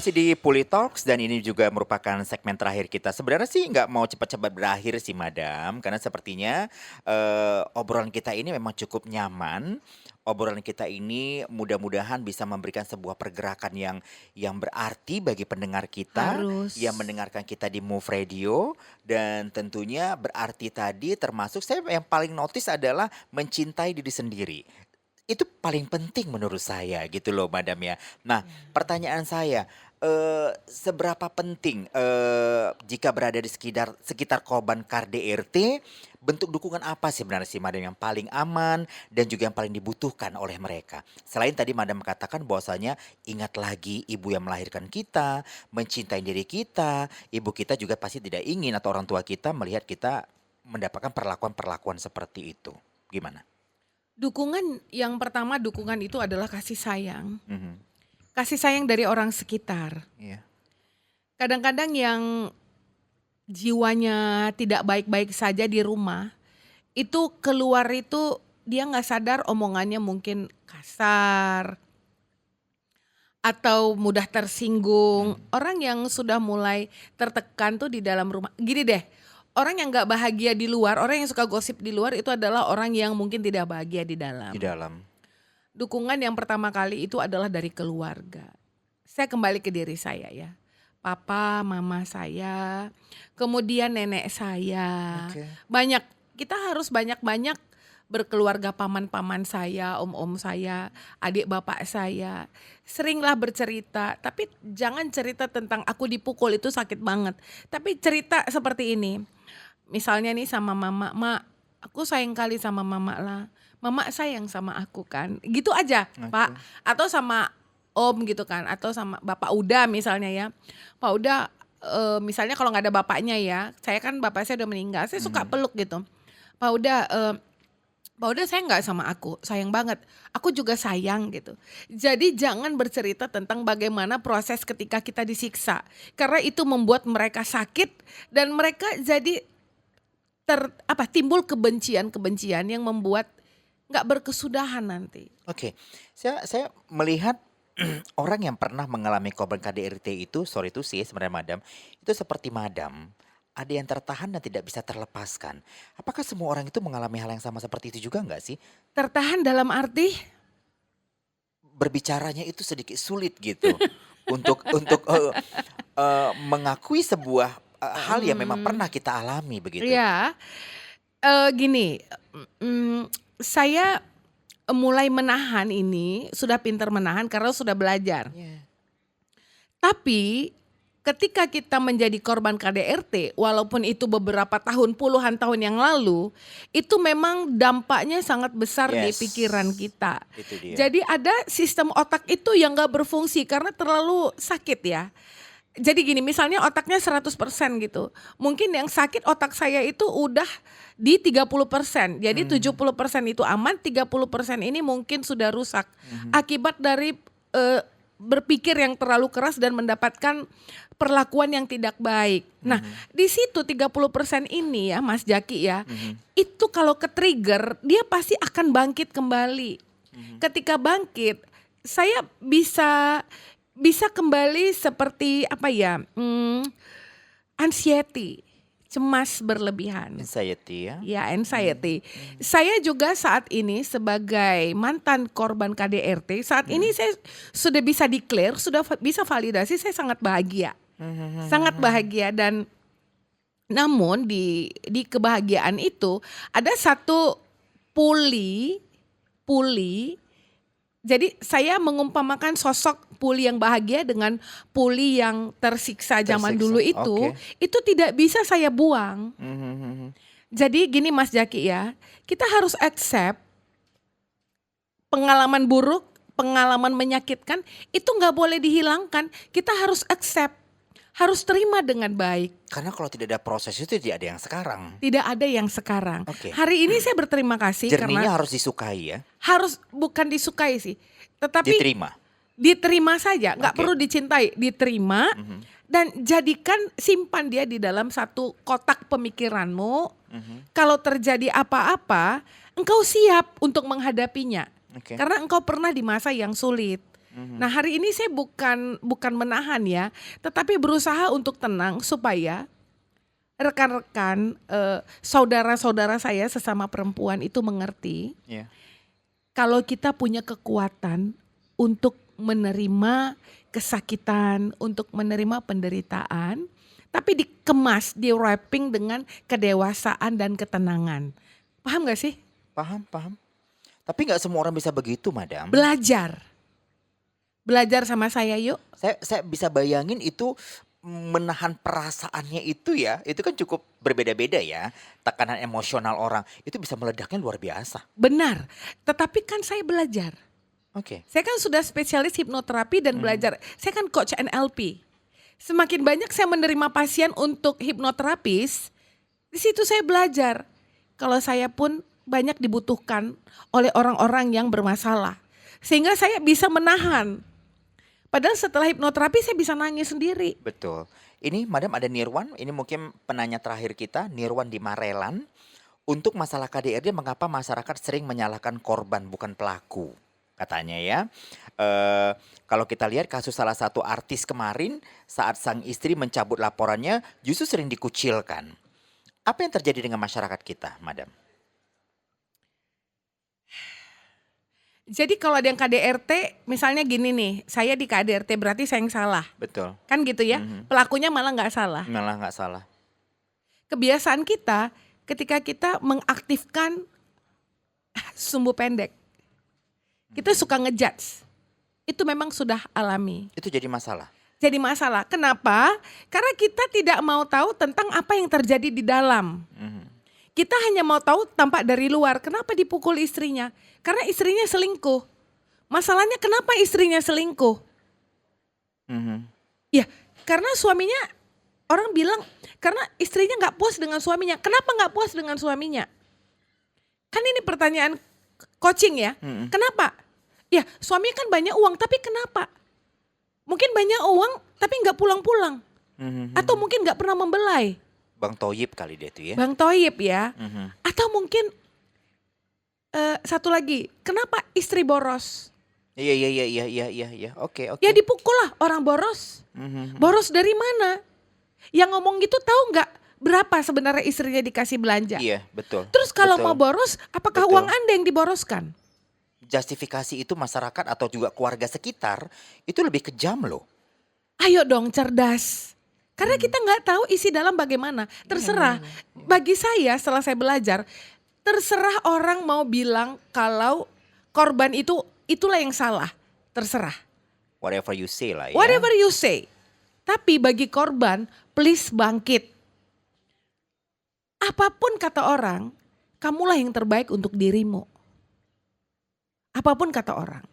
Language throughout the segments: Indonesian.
masih di Puli Talks dan ini juga merupakan segmen terakhir kita. Sebenarnya sih nggak mau cepat-cepat berakhir sih, Madam, karena sepertinya obrolan kita ini memang cukup nyaman. Obrolan kita ini mudah-mudahan bisa memberikan sebuah pergerakan yang berarti bagi pendengar kita yang Harus. mendengarkan kita di Move Radio dan tentunya berarti tadi termasuk saya yang paling notice adalah mencintai diri sendiri. Itu paling penting menurut saya gitu loh Madam ya. Nah, pertanyaan saya, seberapa penting, jika berada di sekitar sekitar korban KDRT, bentuk dukungan apa sih sebenarnya sih Madam yang paling aman dan juga yang paling dibutuhkan oleh mereka? Selain tadi Madam katakan bahwasanya ingat lagi ibu yang melahirkan kita, mencintai diri kita, ibu kita juga pasti tidak ingin atau orang tua kita melihat kita mendapatkan perlakuan-perlakuan seperti itu. Gimana? Dukungan yang pertama dukungan itu adalah kasih sayang. Mhm, Kasih sayang dari orang sekitar. iya. Kadang-kadang yang jiwanya tidak baik-baik saja di rumah, itu keluar itu dia nggak sadar omongannya mungkin kasar atau mudah tersinggung. Mhm. Orang yang sudah mulai tertekan tuh di dalam rumah. Gini deh, orang yang nggak bahagia di luar, orang yang suka gosip di luar itu adalah orang yang mungkin tidak bahagia di Di dalam. dalam. Dukungan yang pertama kali itu adalah dari keluarga. Saya kembali ke diri saya ya. Papa, mama saya, kemudian nenek saya. Oke. Banyak, kita harus banyak-banyak berkeluarga paman-paman saya, om-om saya, adik bapak saya. Seringlah bercerita, tapi jangan cerita tentang aku dipukul itu sakit banget. Tapi cerita seperti ini. Misalnya nih sama mama, "Mak, aku sayang kali sama mama lah. Mama sayang sama aku kan." Gitu aja, Pak. Oke. Atau sama om gitu kan, atau sama Bapak Uda misalnya ya. Pak Uda, misalnya kalau nggak ada bapaknya ya, saya kan bapak saya udah meninggal, saya suka Mhm. peluk gitu. Pak Uda, Pak Uda sayang nggak sama aku? Sayang banget. Aku juga sayang gitu. Jadi jangan bercerita tentang bagaimana proses ketika kita disiksa. Karena itu membuat mereka sakit dan mereka jadi timbul kebencian-kebencian yang membuat nggak berkesudahan nanti. Oke. Saya melihat orang yang pernah mengalami korban KDRT itu, sorry to say sebenarnya Madam, itu seperti Madam, ada yang tertahan dan tidak bisa terlepaskan. Apakah semua orang itu mengalami hal yang sama seperti itu juga nggak sih? Tertahan dalam arti Berbicaranya itu sedikit sulit gitu untuk, mengakui sebuah, hal yang memang mmm, pernah kita alami begitu. iya, gini, saya mulai menahan ini, sudah pintar menahan karena sudah belajar. Iya. Tapi ketika kita menjadi korban KDRT, walaupun itu beberapa tahun, puluhan tahun yang lalu, itu memang dampaknya sangat besar di Yes, pikiran kita. itu dia. Jadi ada sistem otak itu yang gak berfungsi karena terlalu sakit ya. Jadi gini, misalnya otaknya 100% gitu. Mungkin yang sakit otak saya itu udah di 30%. Jadi Mmm, 70% itu aman, 30% ini mungkin sudah rusak. mhm, Akibat dari berpikir yang terlalu keras dan mendapatkan perlakuan yang tidak baik. Nah, mhm, di situ 30% ini ya Mas Jaki ya, mhm, itu kalau ke-trigger dia pasti akan bangkit kembali. mhm. Ketika bangkit, saya bisa bisa kembali seperti apa ya, anxiety, cemas berlebihan. Anxiety ya? Ya, Mmm, anxiety. mhm, Saya juga saat ini sebagai mantan korban KDRT, saat ini mhm. saya sudah bisa declare, sudah bisa validasi, saya Mhm mhm sangat mhm. bahagia dan namun di kebahagiaan itu ada satu puli puli jadi saya mengumpamakan sosok Puli yang bahagia dengan Puli yang tersiksa zaman dulu Tersiksa, oke. itu tidak bisa saya buang. Mhm mhm. Jadi gini Mas Jaki ya, kita harus accept pengalaman buruk, pengalaman menyakitkan itu nggak boleh dihilangkan. Kita harus accept, harus terima dengan baik. Karena kalau tidak ada proses itu tidak ada yang sekarang. Tidak ada yang sekarang. Oke. Hari ini saya berterima kasih karena Jerninya harus disukai ya, harus bukan disukai sih, tetapi diterima. diterima saja, nggak Oke. perlu dicintai, diterima Mhm dan jadikan simpan dia di dalam satu kotak pemikiranmu. mhm. Kalau terjadi apa-apa, engkau siap untuk menghadapinya. Oke. Karena engkau pernah di masa yang sulit. Mhm. Nah, hari ini saya bukan bukan menahan ya, tetapi berusaha untuk tenang supaya rekan-rekan, saudara-saudara saya sesama perempuan itu mengerti Iya. kalau kita punya kekuatan untuk menerima kesakitan, untuk menerima penderitaan, tapi dikemas, di-wrapping dengan kedewasaan dan ketenangan. Paham gak sih? Paham, paham. Tapi nggak semua orang bisa begitu, Madam. Belajar. Belajar sama saya yuk. Saya bisa bayangin itu menahan perasaannya itu ya, itu kan cukup berbeda-beda ya. Tekanan emosional orang itu bisa meledaknya luar biasa. Benar. Tetapi kan saya belajar. Oke. Saya kan sudah spesialis hipnoterapi dan belajar. Saya kan coach NLP. Semakin banyak saya menerima pasien untuk hipnoterapis, di situ saya belajar. Kalau saya pun banyak dibutuhkan oleh orang-orang yang bermasalah. Sehingga saya bisa menahan. Padahal setelah hipnoterapi saya bisa nangis sendiri. Betul. Ini Madam ada Nirwan, ini mungkin penanya terakhir kita, Nirwan di Marelan. Untuk masalah KDRT mengapa masyarakat sering menyalahkan korban bukan pelaku? Katanya ya. Kalau kita lihat kasus salah satu artis kemarin saat sang istri mencabut laporannya justru sering dikucilkan. Apa yang terjadi dengan masyarakat kita, Madam? Jadi kalau ada yang KDRT, misalnya gini nih, saya di KDRT berarti saya yang salah. Betul. Kan gitu ya, pelakunya malah nggak salah. Malah nggak salah. Kebiasaan kita ketika kita mengaktifkan sumbu pendek, kita suka ngejudge. Itu memang sudah alami. Itu jadi masalah. Jadi masalah. Kenapa? Karena kita tidak mau tahu tentang apa yang terjadi di dalam. Mhm. Kita hanya mau tahu tampak dari luar. Kenapa dipukul istrinya? Karena istrinya selingkuh. Masalahnya kenapa istrinya selingkuh? Mhm. Ya, karena suaminya, orang bilang karena istrinya nggak puas dengan suaminya. Kenapa nggak puas dengan suaminya? Kan ini pertanyaan coaching ya. Mhm. Kenapa? Ya, suaminya kan banyak uang, tapi kenapa? Mungkin banyak uang, tapi nggak pulang-pulang. Mhm. Atau mungkin nggak pernah membelai. Bang Toyib kali dia tuh ya. Bang Toyib ya. Mhm. Atau mungkin satu lagi, kenapa istri boros? Iya iya iya iya iya iya iya. Oke oke. Ya dipukul lah orang boros. Mhm. Boros dari mana? Yang ngomong gitu tahu nggak berapa sebenarnya istrinya dikasih belanja? Iya betul. Terus kalau Betul. mau boros, apakah Betul. uang Anda yang diboroskan? Justifikasi itu masyarakat atau juga keluarga sekitar itu lebih kejam loh. Ayo dong cerdas. Karena kita nggak tahu isi dalam bagaimana. Terserah. Bagi saya setelah saya belajar, terserah orang mau bilang kalau korban itu itulah yang salah. Terserah. Whatever you say lah ya. Whatever you say. Tapi bagi korban, please bangkit. Apapun kata orang, kamulah yang terbaik untuk dirimu. Apapun kata orang.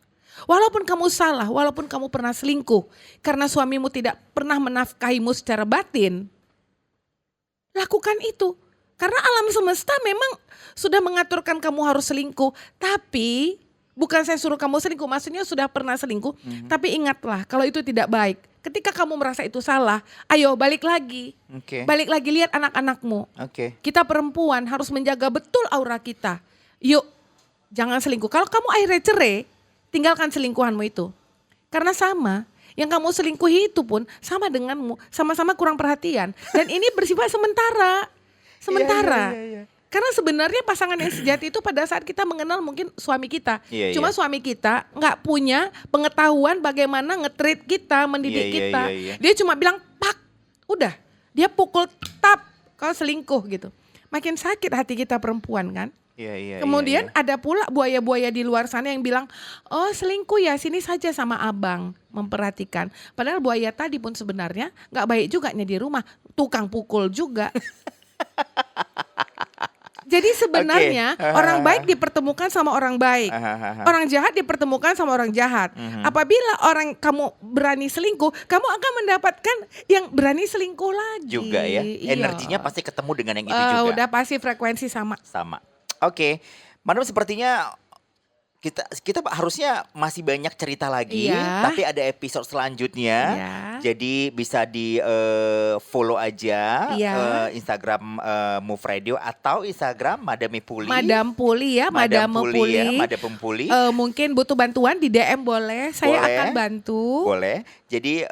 Walaupun kamu salah, walaupun kamu pernah selingkuh, karena suamimu tidak pernah menafkahimu secara batin, lakukan itu. Karena alam semesta memang sudah mengaturkan kamu harus selingkuh. Tapi bukan saya suruh kamu selingkuh, maksudnya sudah pernah selingkuh. Tapi ingatlah kalau itu tidak baik. Ketika kamu merasa itu salah, ayo balik lagi. Oke. Balik lagi, lihat anak-anakmu. Oke. Kita perempuan harus menjaga betul aura kita. Yuk, jangan selingkuh. Kalau kamu akhirnya cerai, tinggalkan selingkuhanmu itu. Karena sama, yang kamu selingkuhi itu pun sama denganmu, sama-sama kurang perhatian. Dan ini bersifat sementara. Sementara. Iya. Karena sebenarnya pasangan yang sejati itu pada saat kita mengenal mungkin suami kita. Iya, Cuma iya. suami kita nggak punya pengetahuan bagaimana nge-treat kita, mendidik Iya, iya, kita. iya, iya. Dia cuma bilang, pak, udah. Dia pukul tap, kau selingkuh gitu. Makin sakit hati kita perempuan kan. Iya iya. Kemudian iya. ada pula buaya-buaya di luar sana yang bilang, oh selingkuh ya sini saja sama abang, memperhatikan. Padahal buaya tadi pun sebenarnya nggak baik juga di rumah, tukang pukul juga. Jadi sebenarnya Oke. orang baik dipertemukan sama orang baik. Orang jahat dipertemukan sama orang jahat. Apabila orang kamu berani selingkuh, kamu akan mendapatkan yang berani selingkuh lagi. Juga ya. Iya. Energinya pasti ketemu dengan yang itu juga. Udah pasti frekuensi sama. Sama. Oke. Madam sepertinya kita harusnya masih banyak cerita lagi, Iya. tapi ada episode selanjutnya. Iya. Jadi bisa di follow aja Iya. Instagram Move Radio atau Instagram Madame Puli. Madam Puli ya, Madam Madam Puli ya, Puli. Madam Puli. Mungkin butuh bantuan di DM boleh, saya Boleh. akan bantu. Boleh. Jadi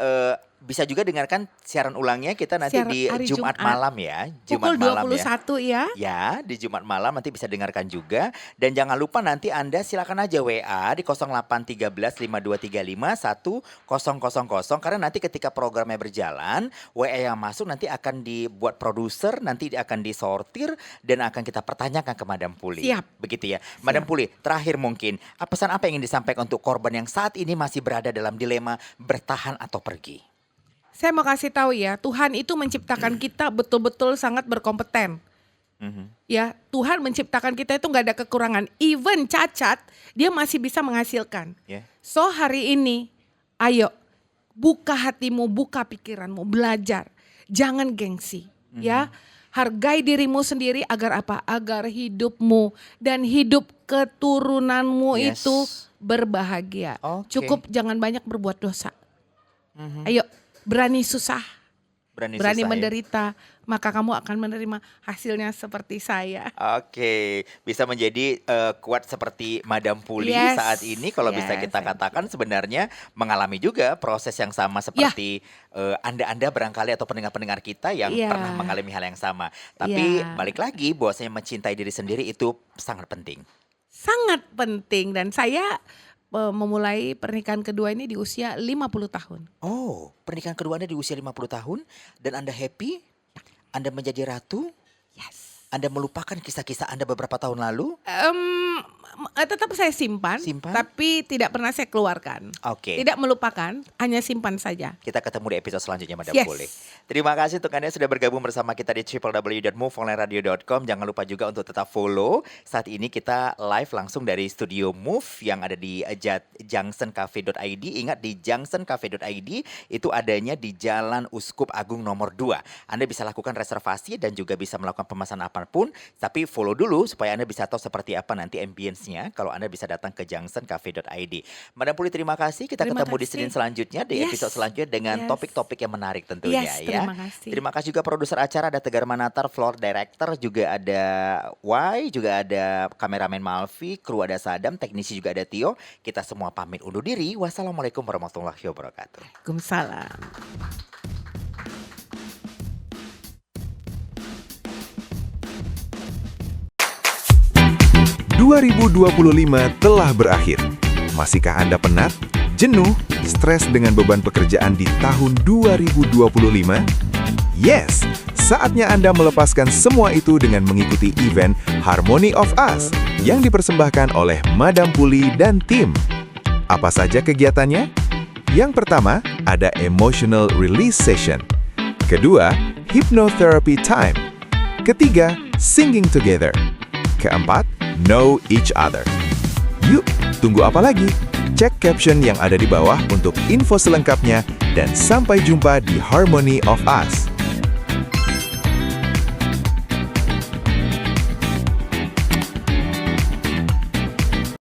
bisa juga dengarkan siaran ulangnya kita nanti Siaran di hari Jumat Jumat. malam ya. Pukul Jumat malam ya. 21 ya. Ya, di Jumat malam nanti bisa dengarkan juga. Dan jangan lupa nanti Anda silakan aja WA di 0813 5235 1000 karena nanti ketika programnya berjalan, WA yang masuk nanti akan dibuat produser, nanti akan disortir dan akan kita pertanyakan ke Madam Puli. Siap. Begitu ya. Madam Puli, terakhir mungkin, pesan apa yang ingin disampaikan untuk korban yang saat ini masih berada dalam dilema bertahan atau pergi? Saya mau kasih tahu ya, Tuhan itu menciptakan kita betul-betul sangat berkompeten. Ya, Tuhan menciptakan kita itu nggak ada kekurangan. Even cacat, dia masih bisa menghasilkan. Ya. So hari ini, ayo buka hatimu, buka pikiranmu, belajar. Jangan gengsi, ya. Hargai dirimu sendiri agar apa? Agar hidupmu dan hidup keturunanmu Yes. itu berbahagia. Oke. Cukup jangan banyak berbuat dosa. Ayo, berani susah. Berani susah ya? menderita, maka kamu akan menerima hasilnya seperti saya. Oke, bisa menjadi kuat seperti Madam Puli Yes. saat ini. Kalau bisa Yes, kita thank you. katakan sebenarnya mengalami juga proses yang sama seperti Anda barangkali atau pendengar-pendengar kita yang Iya. pernah mengalami hal yang sama. Tapi Iya. balik lagi, bahwasanya mencintai diri sendiri itu sangat penting. Sangat penting dan saya memulai pernikahan kedua ini di usia 50 tahun. Oh, pernikahan kedua Anda di usia 50 tahun dan Anda happy? Anda menjadi ratu? Yes. Anda melupakan kisah-kisah Anda beberapa tahun lalu? Tetap saya simpan, Simpan? tapi tidak pernah saya keluarkan. Oke. Tidak melupakan, hanya simpan saja. Kita ketemu di episode selanjutnya Madam Yes. Puli. Terima kasih untuk Anda yang sudah bergabung bersama kita di www.moveonlineradio.com. Jangan lupa juga untuk tetap follow. Saat ini kita live langsung dari studio Move yang ada di junctioncafe.id. Ingat di junctioncafe.id itu adanya di Jalan Uskup Agung nomor 2. Anda bisa lakukan reservasi dan juga bisa melakukan pemesanan apapun. Tapi follow dulu supaya Anda bisa tahu seperti apa nanti ambience-nya kalau Anda bisa datang ke junctioncafe.id. Madam Puli, terima kasih. Kita Terima ketemu di kasih. Senin selanjutnya di Yes. episode selanjutnya dengan Yes. topik-topik yang menarik tentunya Yes, ya. terima kasih. Terima kasih juga produser acara ada Tegar Manatar, floor director juga ada Y, juga ada kameramen Malvi, kru ada Sadam, teknisi juga ada Tio. Kita semua pamit undur diri. Wassalamualaikum warahmatullahi wabarakatuh. Waalaikumsalam. 2025 telah berakhir. Masihkah Anda penat, jenuh, stres dengan beban pekerjaan di tahun 2025? Yes, saatnya Anda melepaskan semua itu dengan mengikuti event Harmony of Us yang dipersembahkan oleh Madam Puli dan tim. Apa saja kegiatannya? Yang pertama, ada Emotional Release Session. Kedua, Hypnotherapy Time. Ketiga, Singing Together. Keempat, Know Each Other. Yuk, tunggu apa lagi? Cek caption yang ada di bawah untuk info selengkapnya dan sampai jumpa di Harmony of Us.